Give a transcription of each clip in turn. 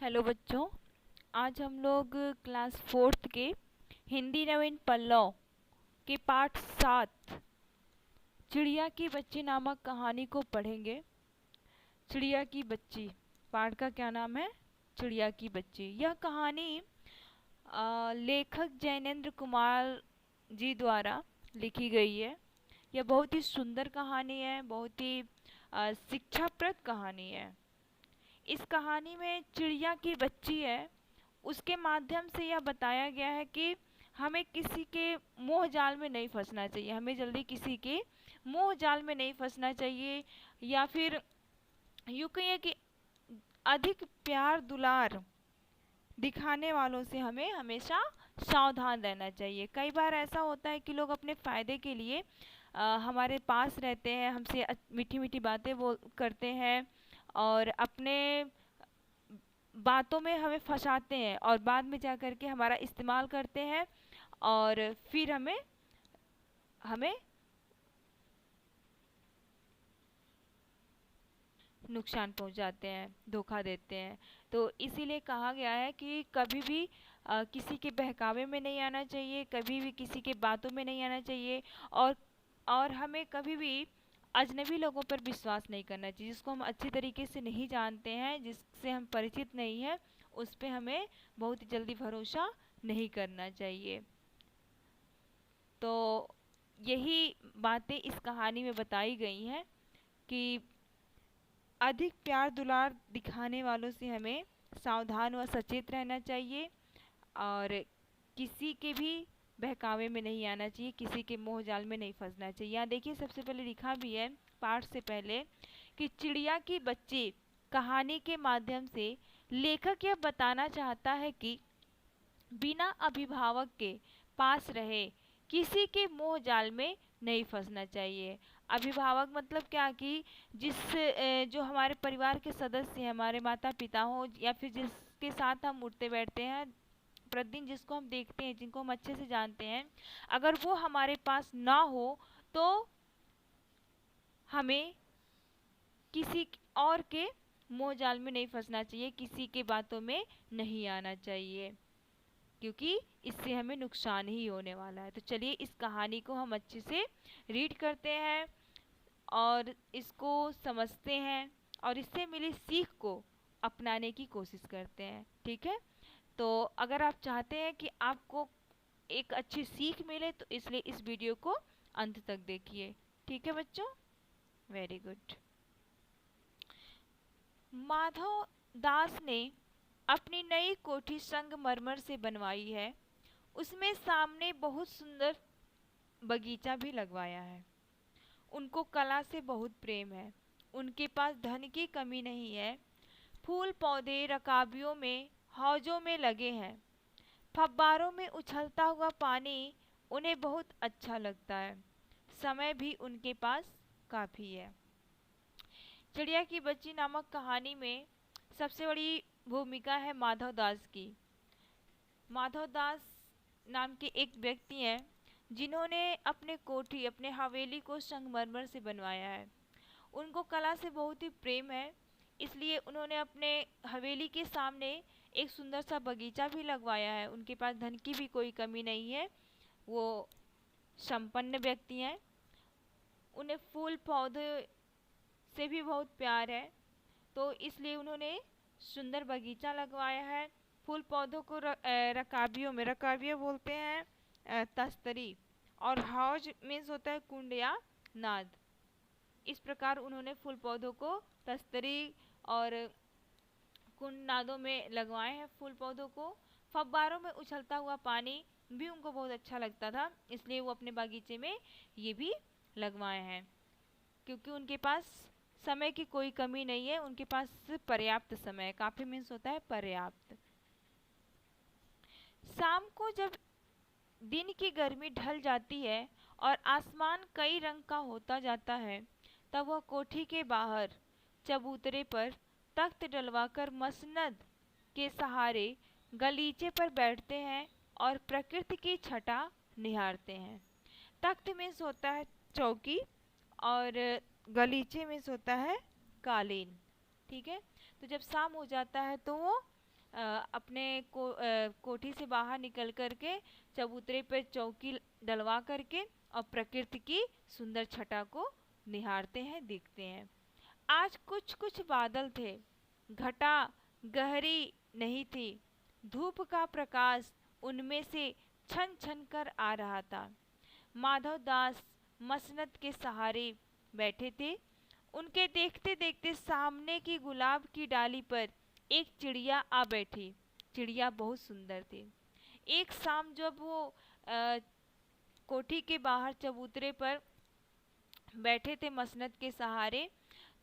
Hello बच्चों। आज हम लोग क्लास फोर्थ के हिंदी नवीन पल्लव के पाठ 7 चिड़िया की बच्ची नामक कहानी को पढ़ेंगे। चिड़िया की बच्ची पाठ का क्या नाम है? चिड़िया की बच्ची। यह कहानी लेखक जैनेंद्र कुमार जी द्वारा लिखी गई है। यह बहुत ही सुंदर कहानी है, बहुत ही शिक्षाप्रद कहानी है। इस कहानी में चिड़िया की बच्ची है, उसके माध्यम से यह बताया गया है कि हमें किसी के मोह जाल में नहीं फंसना चाहिए, हमें जल्दी किसी के मोह जाल में नहीं फंसना चाहिए, या फिर यूँ कहिए कि अधिक प्यार दुलार दिखाने वालों से हमें हमेशा सावधान रहना चाहिए। कई बार ऐसा होता है कि लोग अपने फ़ायदे के लिए हमारे पास रहते हैं, हमसे मीठी मीठी बातें वो करते हैं और अपने बातों में हमें फंसाते हैं और बाद में जा कर के हमारा इस्तेमाल करते हैं और फिर हमें हमें नुकसान पहुंचाते हैं, धोखा देते हैं। तो इसीलिए कहा गया है कि कभी भी किसी के बहकावे में नहीं आना चाहिए, कभी भी किसी के बातों में नहीं आना चाहिए और हमें कभी भी अजनबी लोगों पर विश्वास नहीं करना चाहिए। जिसको हम अच्छी तरीके से नहीं जानते हैं, जिससे हम परिचित नहीं हैं, उस पे हमें बहुत ही जल्दी भरोसा नहीं करना चाहिए। तो यही बातें इस कहानी में बताई गई हैं कि अधिक प्यार दुलार दिखाने वालों से हमें सावधान व सचेत रहना चाहिए और किसी के भी बहकावे में नहीं आना चाहिए, किसी के मोह जाल में नहीं फंसना चाहिए। यहाँ देखिए, सबसे पहले लिखा भी है पाठ से पहले कि चिड़िया की बच्ची कहानी के माध्यम से लेखक यह बताना चाहता है कि बिना अभिभावक के पास रहे किसी के मोह जाल में नहीं फंसना चाहिए। अभिभावक मतलब क्या कि जो हमारे परिवार के सदस्य हैं, हमारे माता पिता हो या फिर जिसके साथ हम उठते बैठते हैं प्रतिदिन, जिसको हम देखते हैं, जिनको हम अच्छे से जानते हैं, अगर वो हमारे पास ना हो तो हमें किसी और के मोह जाल में नहीं फंसना चाहिए, किसी के बातों में नहीं आना चाहिए, क्योंकि इससे हमें नुकसान ही होने वाला है। तो चलिए इस कहानी को हम अच्छे से रीड करते हैं और इसको समझते हैं और इससे मिली सीख को अपनाने की कोशिश करते हैं। ठीक है? तो अगर आप चाहते हैं कि आपको एक अच्छी सीख मिले तो इसलिए इस वीडियो को अंत तक देखिए। ठीक है बच्चों? Very good. माधव दास ने अपनी नई कोठी संगमरमर से बनवाई है। उसमें सामने बहुत सुंदर बगीचा भी लगवाया है। उनको कला से बहुत प्रेम है। उनके पास धन की कमी नहीं है। फूल पौधे रकाबियों में, हौजों में लगे हैं। फव्वारों में उछलता हुआ पानी उन्हें बहुत अच्छा लगता है। समय भी उनके पास काफ़ी है। चिड़िया की बच्ची नामक कहानी में सबसे बड़ी भूमिका है माधव दास की। माधव दास नाम के एक व्यक्ति हैं जिन्होंने अपने कोठी, अपने हवेली को संगमरमर से बनवाया है। उनको कला से बहुत ही प्रेम है, इसलिए उन्होंने अपने हवेली के सामने एक सुंदर सा बगीचा भी लगवाया है। उनके पास धन की भी कोई कमी नहीं है, वो संपन्न व्यक्ति हैं। उन्हें फूल पौधे से भी बहुत प्यार है, तो इसलिए उन्होंने सुंदर बगीचा लगवाया है। फूल पौधों को रकाबियों में, रकाबियाँ बोलते हैं तस्तरी, और हौज मीन्स होता है कुंड या नाद। इस प्रकार उन्होंने फूल पौधों को तस्तरी और कुंड नादों में लगवाए हैं फूल पौधों को। फव्वारों में उछलता हुआ पानी भी उनको बहुत अच्छा लगता था, इसलिए वो अपने बागीचे में ये भी लगवाए हैं, क्योंकि उनके पास समय की कोई कमी नहीं है, उनके पास पर्याप्त समय है। काफ़ी मीन्स होता है पर्याप्त। शाम को जब दिन की गर्मी ढल जाती है और आसमान कई रंग का होता जाता है, तब वह कोठी के बाहर चबूतरे पर तख्त डलवाकर मसनद के सहारे गलीचे पर बैठते हैं और प्रकृति की छटा निहारते हैं। तख्त में होता है चौकी और गलीचे में होता है कालीन। ठीक है? तो जब शाम हो जाता है तो वो अपने कोठी से बाहर निकल करके चबूतरे पर चौकी डलवा करके और प्रकृति की सुंदर छटा को निहारते हैं, देखते हैं। आज कुछ कुछ बादल थे, घटा गहरी नहीं थी, धूप का प्रकाश उनमें से छन छन कर आ रहा था। माधव दास मसनद के सहारे बैठे थे। उनके देखते देखते सामने की गुलाब की डाली पर एक चिड़िया आ बैठी। चिड़िया बहुत सुंदर थी। एक शाम जब वो कोठी के बाहर चबूतरे पर बैठे थे मसनद के सहारे,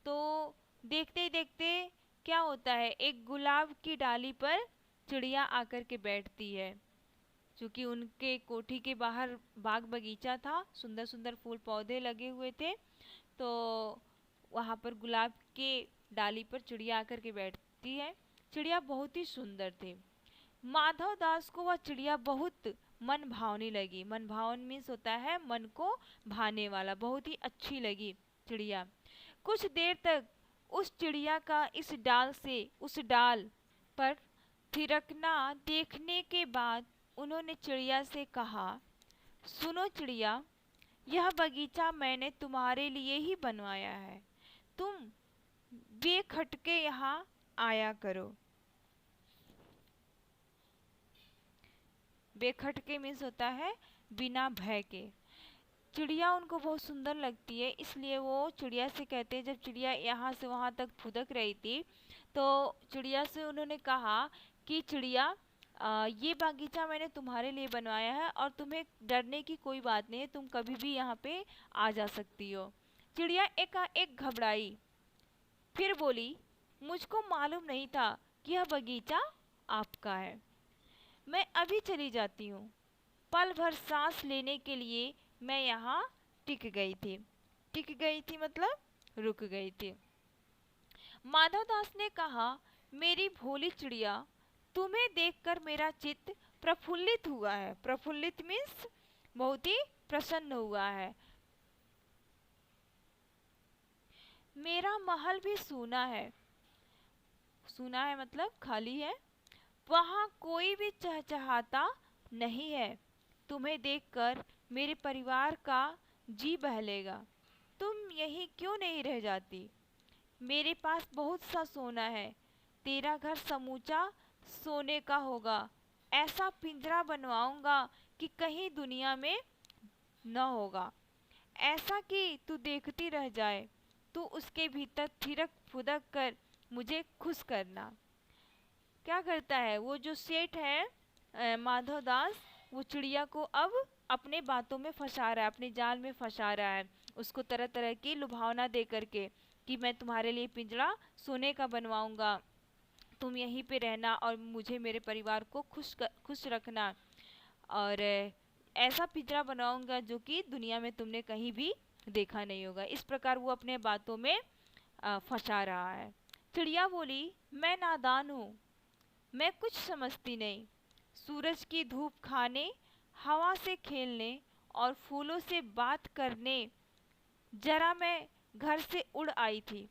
तो देखते ही देखते क्या होता है, एक गुलाब की डाली पर चिड़िया आकर के बैठती है। क्योंकि उनके कोठी के बाहर बाग बगीचा था, सुंदर सुंदर फूल पौधे लगे हुए थे, तो वहाँ पर गुलाब के डाली पर चिड़िया आकर के बैठती है। चिड़िया बहुत ही सुंदर थी। माधव दास को वह चिड़िया बहुत मन भावनी लगी। मन भावन मीन्स होता है मन को भाने वाला। बहुत ही अच्छी लगी चिड़िया। कुछ देर तक उस चिड़िया का इस डाल से उस डाल पर थिरकना देखने के बाद उन्होंने चिड़िया से कहा, सुनो चिड़िया, यह बगीचा मैंने तुम्हारे लिए ही बनवाया है। तुम बेखटके यहाँ आया करो। बेखटके मीन्स होता है बिना भय के। चिड़िया उनको बहुत सुंदर लगती है, इसलिए वो चिड़िया से कहते हैं, जब चिड़िया यहाँ से वहाँ तक फुदक रही थी तो चिड़िया से उन्होंने कहा कि चिड़िया, ये बागीचा मैंने तुम्हारे लिए बनवाया है और तुम्हें डरने की कोई बात नहीं है, तुम कभी भी यहाँ पे आ जा सकती हो। चिड़िया एक घबराई, फिर बोली, मुझको मालूम नहीं था कि यह बगीचा आपका है। मैं अभी चली जाती हूँ। पल भर सांस लेने के लिए मैं यहाँ टिक गई थी। टिक गई थी मतलब रुक गई थी। माधव दास ने कहा, मेरी भोली चिड़िया, तुम्हें देखकर मेरा चित्त प्रफुल्लित हुआ है। प्रफुल्लित मीन्स बहुत ही प्रसन्न हुआ है। मेरा महल भी सूना है। सूना है मतलब खाली है। वहाँ कोई भी चहचहाता नहीं है। तुम्हें देखकर मेरे परिवार का जी बहलेगा। तुम यहीं क्यों नहीं रह जाती? मेरे पास बहुत सा सोना है। तेरा घर समूचा सोने का होगा। ऐसा पिंजरा बनवाऊंगा कि कहीं दुनिया में न होगा। ऐसा कि तू देखती रह जाए। तू उसके भीतर थिरक फुदक कर मुझे खुश करना। क्या करता है वो जो सेठ है माधव दास, वो चिड़िया को अब अपने बातों में फंसा रहा है, अपने जाल में फंसा रहा है। उसको तरह तरह की लुभावना दे करके कि मैं तुम्हारे लिए पिंजरा सोने का बनवाऊंगा, तुम यहीं पे रहना और मुझे मेरे परिवार को खुश रखना, और ऐसा पिंजरा बनाऊंगा जो कि दुनिया में तुमने कहीं भी देखा नहीं होगा। इस प्रकार वो अपने बातों में फंसा रहा है। चिड़िया बोली, मैं नादान हूँ, मैं कुछ समझती नहीं। सूरज की धूप खाने, हवा से खेलने और फूलों से बात करने जरा मैं घर से उड़ आई थी।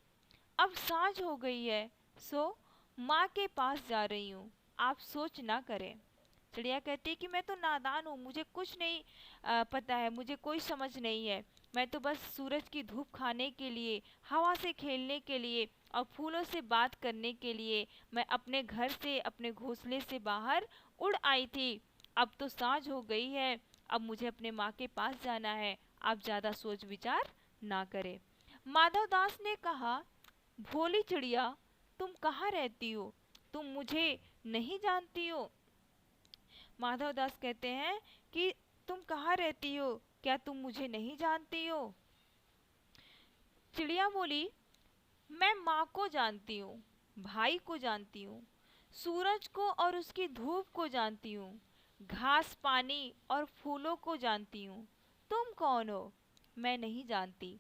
अब सांझ हो गई है, सो माँ के पास जा रही हूँ। आप सोच ना करें। चिड़िया कहती है कि मैं तो नादान हूँ, मुझे कुछ नहीं पता है, मुझे कोई समझ नहीं है। मैं तो बस सूरज की धूप खाने के लिए, हवा से खेलने के लिए और फूलों से बात करने के लिए मैं अपने घर से, अपने घोंसले से बाहर उड़ आई थी। अब तो सांझ हो गई है, अब मुझे अपने माँ के पास जाना है। आप ज़्यादा सोच विचार ना करें। माधव दास ने कहा, भोली चिड़िया, तुम कहाँ रहती हो? तुम मुझे नहीं जानती हो? माधव दास कहते हैं कि तुम कहाँ रहती हो? क्या तुम मुझे नहीं जानती हो? चिड़िया बोली, मैं माँ को जानती हूँ, भाई को जानती हूँ, सूरज को और उसकी धूप को जानती हूँ, घास पानी और फूलों को जानती हूँ। तुम कौन हो? मैं नहीं जानती।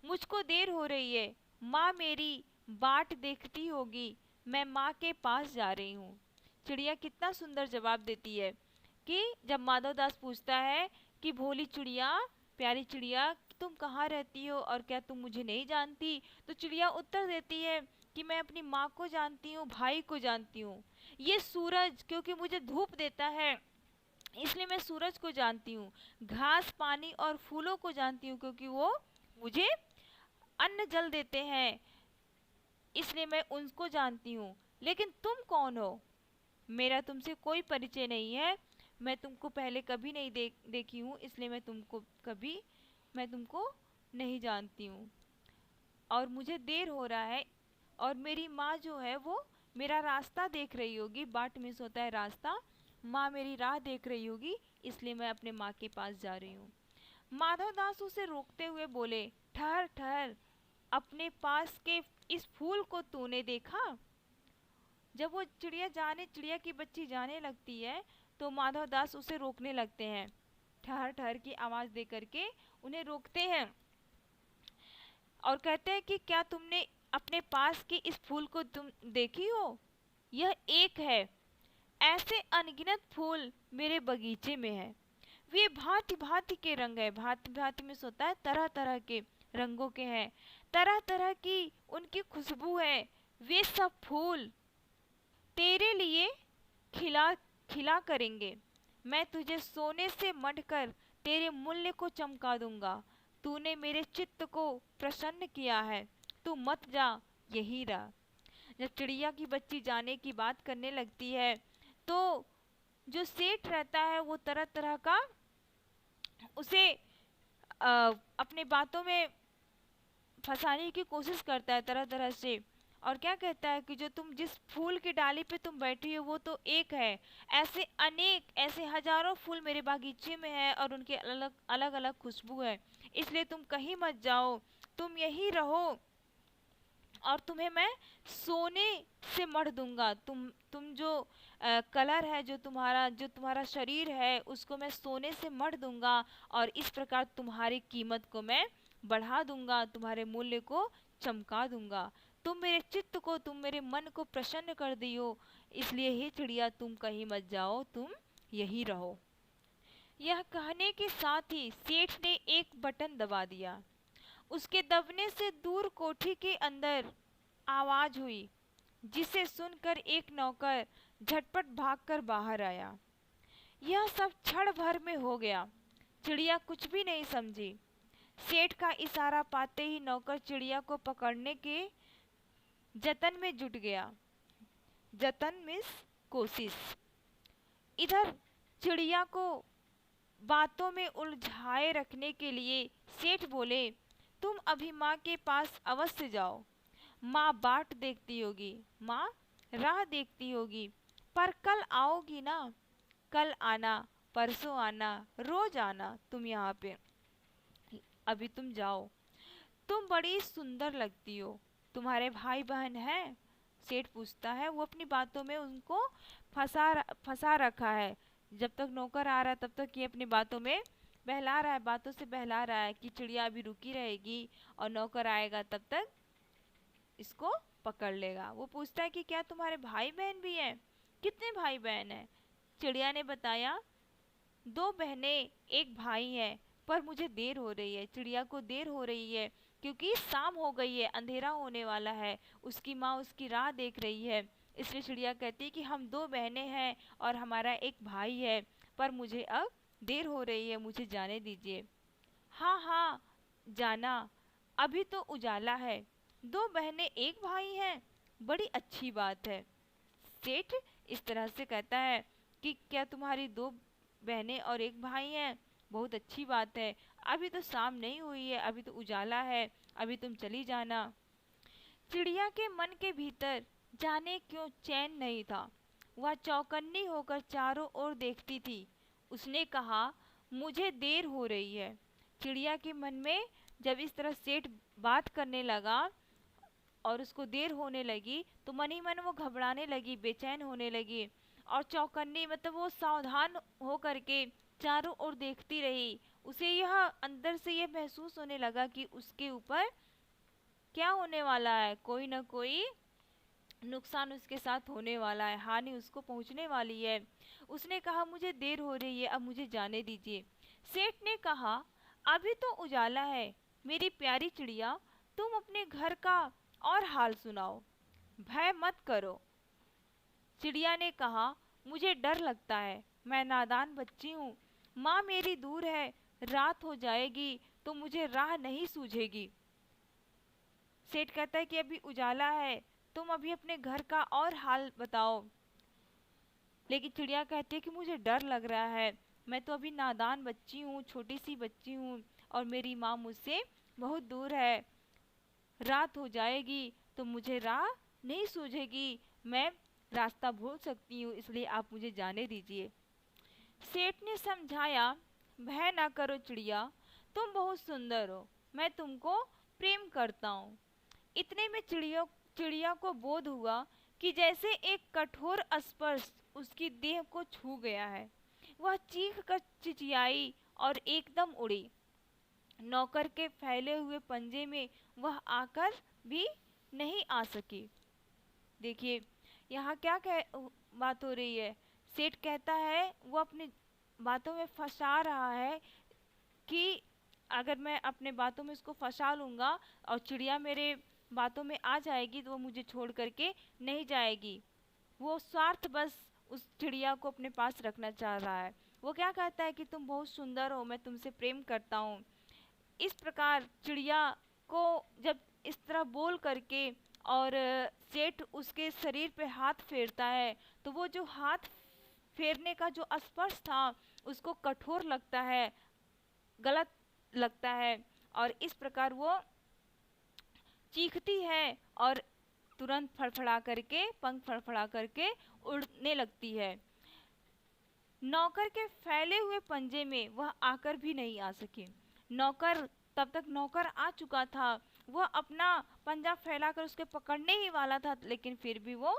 मुझको देर हो रही है, माँ मेरी बाट देखती होगी, मैं माँ के पास जा रही हूँ। चिड़िया कितना सुंदर जवाब देती है कि जब माधव दास पूछता है कि भोली चिड़िया, प्यारी चिड़िया, तुम कहाँ रहती हो और क्या तुम मुझे नहीं जानती, तो चिड़िया उत्तर देती है कि मैं अपनी माँ को जानती हूँ, भाई को जानती हूँ। ये सूरज क्योंकि मुझे धूप देता है, इसलिए मैं सूरज को जानती हूँ। घास, पानी और फूलों को जानती हूँ क्योंकि वो मुझे अन्न जल देते हैं, इसलिए मैं उनको जानती हूँ। लेकिन तुम कौन हो? मेरा तुमसे कोई परिचय नहीं है। मैं तुमको पहले कभी नहीं देखी हूँ, इसलिए मैं तुमको नहीं जानती हूँ। और मुझे देर हो रहा है, और मेरी माँ जो है वो मेरा रास्ता देख रही होगी। बाट मिस होता है रास्ता। माँ मेरी राह देख रही होगी, इसलिए मैं अपने माँ के पास जा रही हूँ। माधवदास उसे रोकते हुए बोले, ठहर ठहर, अपने पास के इस फूल को तूने देखा? जब वो चिड़िया की बच्ची जाने लगती है तो माधवदास उसे रोकने लगते हैं। ठहर ठहर की आवाज दे करके उन्हें रोकते हैं और कहते हैं कि क्या तुमने अपने पास के इस फूल को तुम देखी हो? यह एक है, ऐसे अनगिनत फूल मेरे बगीचे में है। वे भांति भांति के रंग है। भांति भांति में होता है तरह तरह के रंगों के हैं, तरह तरह की उनकी खुशबू है। वे सब फूल तेरे लिए खिला खिला करेंगे। मैं तुझे सोने से मढ़कर तेरे मूल्य को चमका दूंगा। तूने मेरे चित्त को प्रसन्न किया है, तू मत जा, यही रहा। जब चिड़िया की बच्ची जाने की बात करने लगती है तो जो सेठ रहता है वो तरह तरह का उसे अपने बातों में फंसाने की कोशिश करता है तरह तरह से। और क्या कहता है कि जो तुम जिस फूल की डाली पे तुम बैठी हो वो तो एक है, ऐसे अनेक, ऐसे हजारों फूल मेरे बागीचे में है और उनके अलग अलग अलग खुशबू है, इसलिए तुम कहीं मत जाओ, तुम यहीं रहो और तुम्हें मैं सोने से मढ़ दूंगा। तुम जो कलर है, जो तुम्हारा शरीर है, उसको मैं सोने से मढ़ दूंगा और इस प्रकार तुम्हारी कीमत को मैं बढ़ा दूंगा, तुम्हारे मूल्य को चमका दूंगा। तुम मेरे चित्त को, तुम मेरे मन को प्रसन्न कर दियो, इसलिए ही चिड़िया तुम कहीं मत जाओ, तुम यही रहो। यह कहने के साथ ही सेठ ने एक बटन दबा दिया। उसके दबने से दूर कोठी के अंदर आवाज हुई, जिसे सुनकर एक नौकर झटपट भागकर बाहर आया। यह सब क्षण भर में हो गया। चिड़िया कुछ भी नहीं समझी। सेठ का इशारा पाते ही नौकर चिड़िया को पकड़ने के जतन में जुट गया। जतन मीन्स कोशिश। इधर चिड़िया को बातों में उलझाए रखने के लिए सेठ बोले, तुम अभी माँ के पास अवश्य जाओ। माँ बाट देखती होगी, माँ राह देखती होगी, पर कल आओगी ना? कल आना, परसों आना, रोज आना तुम यहाँ पे। अभी तुम जाओ। तुम बड़ी सुंदर लगती हो। तुम्हारे भाई बहन हैं? सेठ पूछता है। वो अपनी बातों में उनको फंसा रखा है। जब तक नौकर आ रहा है तब तक ये अपनी बातों में बहला रहा है, बातों से बहला रहा है कि चिड़िया अभी रुकी रहेगी और नौकर आएगा तब तक इसको पकड़ लेगा। वो पूछता है कि क्या तुम्हारे भाई बहन भी हैं? कितने भाई बहन हैं? चिड़िया ने बताया, 2 बहनें, 1 भाई है, पर मुझे देर हो रही है। चिड़िया को देर हो रही है क्योंकि शाम हो गई है, अंधेरा होने वाला है। उसकी माँ उसकी राह देख रही है, इसलिए चिड़िया कहती है कि हम 2 बहनें हैं और हमारा 1 भाई है, पर मुझे अब देर हो रही है, मुझे जाने दीजिए। हाँ हाँ, जाना, अभी तो उजाला है। 2 बहनें 1 भाई हैं, बड़ी अच्छी बात है। सेठ इस तरह से कहता है कि क्या तुम्हारी 2 बहनें और 1 भाई हैं? बहुत अच्छी बात है। अभी तो शाम नहीं हुई है, अभी तो उजाला है, अभी तुम चली जाना। चिड़िया के मन के भीतर जाने क्यों चैन नहीं था। वह चौकन्नी होकर चारों ओर देखती थी। उसने कहा, मुझे देर हो रही है। चिड़िया के मन में जब इस तरह सेठ बात करने लगा और उसको देर होने लगी तो मन ही मन वो घबराने लगी, बेचैन होने लगी और चौकन्नी मतलब वो सावधान हो करके चारों ओर देखती रही। उसे यह अंदर से यह महसूस होने लगा कि उसके ऊपर क्या होने वाला है, कोई ना कोई नुकसान उसके साथ होने वाला है, हानि उसको पहुंचने वाली है। उसने कहा, मुझे देर हो रही है, अब मुझे जाने दीजिए। सेठ ने कहा, अभी तो उजाला है, मेरी प्यारी चिड़िया, तुम अपने घर का और हाल सुनाओ। भय मत करो। चिड़िया ने कहा, मुझे डर लगता है, मैं नादान बच्ची हूँ। माँ मेरी दूर है, रात हो जाएगी तो मुझे राह नहीं सूझेगी। सेठ कहता है कि अभी उजाला है, तुम अभी अपने घर का और हाल बताओ। लेकिन चिड़िया कहती है कि मुझे डर लग रहा है, मैं तो अभी नादान बच्ची हूँ, छोटी सी बच्ची हूँ, और मेरी माँ मुझसे बहुत दूर है, रात हो जाएगी तो मुझे राह नहीं सूझेगी, मैं रास्ता भूल सकती हूँ, इसलिए आप मुझे जाने दीजिए। सेठ ने समझाया, भय ना करो चिड़िया, तुम बहुत सुंदर हो, मैं तुमको प्रेम करता हूँ। इतने में चिड़िया को बोध हुआ कि जैसे एक कठोर स्पर्श उसकी देह को छू गया है। वह चीख कर चिचियाई और एकदम उड़ी। नौकर के फैले हुए पंजे में वह आकर भी नहीं आ सकी। देखिए यहाँ क्या बात हो रही है। सेठ कहता है, वो अपनी बातों में फंसा रहा है कि अगर मैं अपने बातों में इसको फंसा लूँगा और चिड़िया मेरे बातों में आ जाएगी तो वो मुझे छोड़ करके नहीं जाएगी। वो स्वार्थ बस उस चिड़िया को अपने पास रखना चाह रहा है। वो क्या कहता है कि तुम बहुत सुंदर हो, मैं तुमसे प्रेम करता हूँ। इस प्रकार चिड़िया को जब इस तरह बोल करके और सेठ उसके शरीर पे हाथ फेरता है तो वो जो हाथ फेरने का जो स्पर्श था उसको कठोर लगता है, गलत लगता है, और इस प्रकार वो चीखती है और तुरंत फड़फड़ा करके पंख फड़फड़ा करके उड़ने लगती है। नौकर के फैले हुए पंजे में वह आकर भी नहीं आ सकी। नौकर तब तक नौकर आ चुका था, वह अपना पंजा फैलाकर उसके पकड़ने ही वाला था, लेकिन फिर भी वो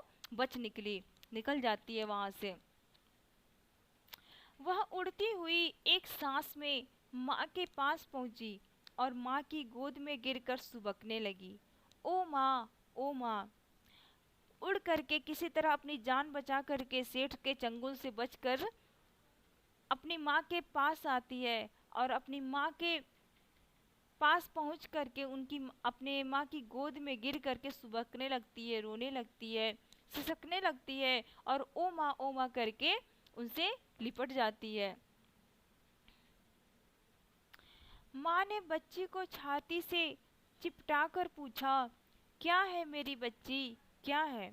निकल जाती है वहां से। वह उड़ती हुई एक सांस में माँ के पास पहुंची और माँ की गोद में गिरकर सुबकने लगी। ओ माँ, ओ माँ। उड़ करके किसी तरह अपनी जान बचा करके सेठ के चंगुल से बचकर अपनी माँ के पास आती है और अपनी माँ के पास पहुंच करके अपने माँ की गोद में गिर करके सुबकने लगती है, रोने लगती है, सिसकने लगती है और ओ माँ करके उनसे लिपट जाती है। माँ ने बच्ची को छाती से चिपटा कर पूछा, क्या है मेरी बच्ची, क्या है?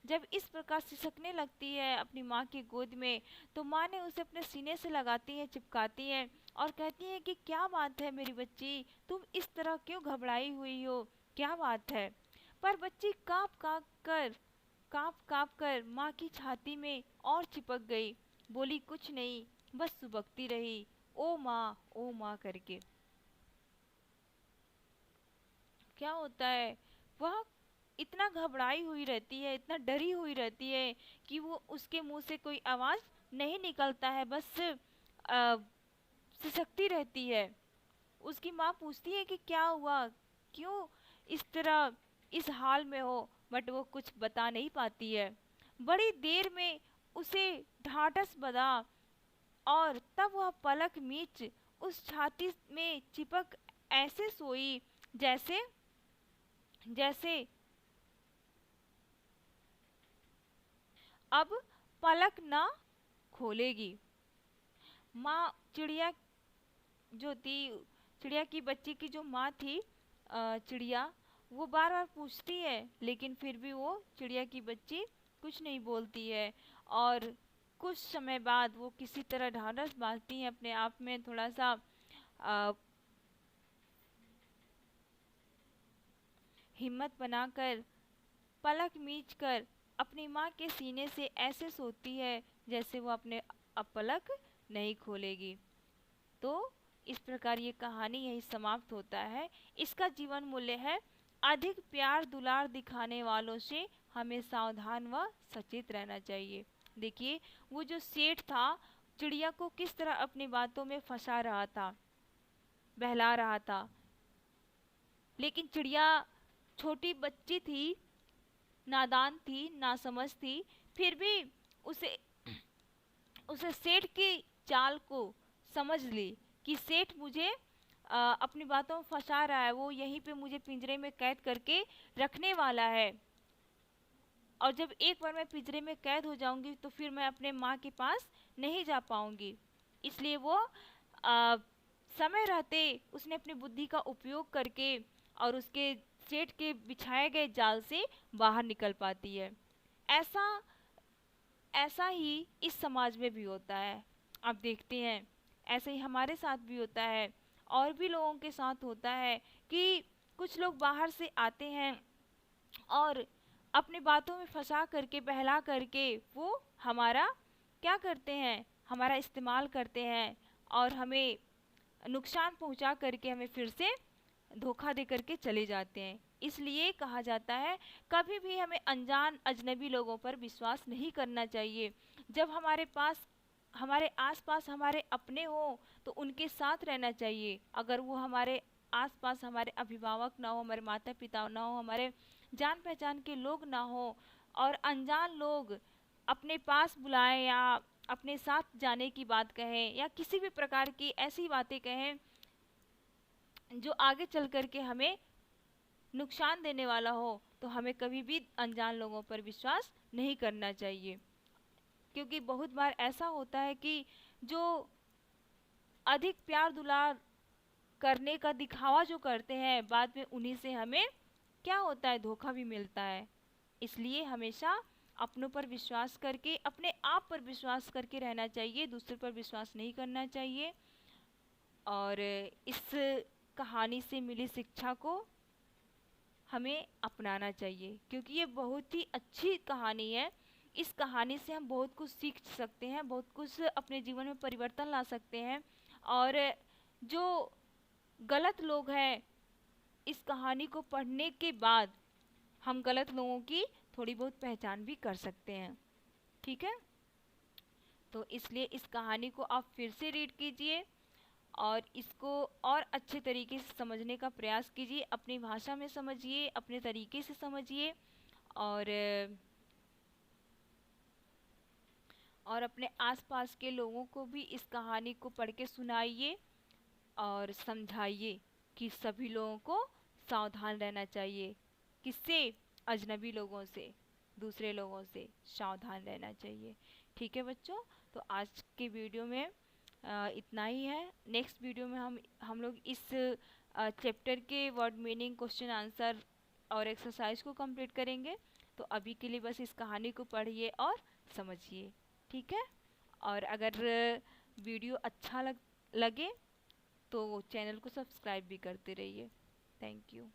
जब इस प्रकार सिसकने लगती है अपनी माँ की गोद में तो माँ ने उसे अपने सीने से लगाती है, चिपकाती है और कहती है कि क्या बात है मेरी बच्ची, तुम इस तरह क्यों घबराई हुई हो, क्या बात है? पर बच्ची काँप काँप कर माँ की छाती में और चिपक गई, बोली कुछ नहीं, बस सुबकती रही, ओ माँ करके। क्या होता है, वह इतना घबराई हुई रहती है, इतना डरी हुई रहती है कि वो उसके मुंह से कोई आवाज़ नहीं निकलता है, बस सिसकती रहती है। उसकी माँ पूछती है कि क्या हुआ, क्यों इस तरह इस हाल में हो, बट वो कुछ बता नहीं पाती है। बड़ी देर में उसे ढाढ़स बंधा और तब वह पलक मीच उस छाती में चिपक ऐसे सोई जैसे जैसे अब पलक ना खोलेगी। माँ चिड़िया जो थी, चिड़िया की बच्ची की जो माँ थी, चिड़िया, वो बार बार पूछती है लेकिन फिर भी वो चिड़िया की बच्ची कुछ नहीं बोलती है। और कुछ समय बाद वो किसी तरह ढाढ़स बांधती है, अपने आप में थोड़ा सा अ, हिम्मत बनाकर पलक मीच कर अपनी माँ के सीने से ऐसे सोती है जैसे वो अपने अब पलक नहीं खोलेगी। तो इस प्रकार ये कहानी यही समाप्त होता है। इसका जीवन मूल्य है, अधिक प्यार दुलार दिखाने वालों से हमें सावधान व सचेत रहना चाहिए। देखिए वो जो सेठ था चिड़िया को किस तरह अपनी बातों में फंसा रहा था, बहला रहा था, लेकिन चिड़िया छोटी बच्ची थी, नादान थी, नासमझ थी, फिर भी उसे उसे सेठ की चाल को समझ ली कि सेठ मुझे अपनी बातों में फंसा रहा है, वो यहीं पे मुझे पिंजरे में कैद करके रखने वाला है। और जब एक बार मैं पिंजरे में कैद हो जाऊंगी तो फिर मैं अपने माँ के पास नहीं जा पाऊंगी। इसलिए वो समय रहते उसने अपनी बुद्धि का उपयोग करके और उसके सेठ के बिछाए गए जाल से बाहर निकल पाती है। ऐसा ऐसा ही इस समाज में भी होता है। आप देखते हैं ऐसे ही हमारे साथ भी होता है और भी लोगों के साथ होता है कि कुछ लोग बाहर से आते हैं और अपनी बातों में फंसा करके बहला करके वो हमारा क्या करते हैं, हमारा इस्तेमाल करते हैं और हमें नुकसान पहुंचा करके हमें फिर से धोखा दे करके चले जाते हैं। इसलिए कहा जाता है कभी भी हमें अनजान अजनबी लोगों पर विश्वास नहीं करना चाहिए। जब हमारे आसपास हमारे अपने हो तो उनके साथ रहना चाहिए। अगर वो हमारे आसपास हमारे अभिभावक ना हो, हमारे माता पिता ना हो, हमारे जान पहचान के लोग ना हो और अनजान लोग अपने पास बुलाएं या अपने साथ जाने की बात कहें या किसी भी प्रकार की ऐसी बातें कहें जो आगे चल कर के हमें नुकसान देने वाला हो, तो हमें कभी भी अनजान लोगों पर विश्वास नहीं करना चाहिए। क्योंकि बहुत बार ऐसा होता है कि जो अधिक प्यार दुलार करने का दिखावा जो करते हैं बाद में उन्हीं से हमें क्या होता है, धोखा भी मिलता है। इसलिए हमेशा अपनों पर विश्वास करके अपने आप पर विश्वास करके रहना चाहिए, दूसरे पर विश्वास नहीं करना चाहिए। और इस कहानी से मिली शिक्षा को हमें अपनाना चाहिए क्योंकि ये बहुत ही अच्छी कहानी है। इस कहानी से हम बहुत कुछ सीख सकते हैं, बहुत कुछ अपने जीवन में परिवर्तन ला सकते हैं। और जो गलत लोग हैं इस कहानी को पढ़ने के बाद हम गलत लोगों की थोड़ी बहुत पहचान भी कर सकते हैं। ठीक है, तो इसलिए इस कहानी को आप फिर से रीड कीजिए और इसको और अच्छे तरीके से समझने का प्रयास कीजिए, अपनी भाषा में समझिए, अपने तरीके से समझिए और अपने आसपास के लोगों को भी इस कहानी को पढ़ के सुनाइए और समझाइए कि सभी लोगों को सावधान रहना चाहिए। किससे? अजनबी लोगों से, दूसरे लोगों से सावधान रहना चाहिए। ठीक है बच्चों, तो आज के वीडियो में इतना ही है। नेक्स्ट वीडियो में हम लोग इस चैप्टर के वर्ड मीनिंग, क्वेश्चन आंसर और एक्सरसाइज को कंप्लीट करेंगे। तो अभी के लिए बस इस कहानी को पढ़िए और समझिए। ठीक है, और अगर वीडियो अच्छा लगे तो चैनल को सब्सक्राइब भी करते रहिए। Thank you.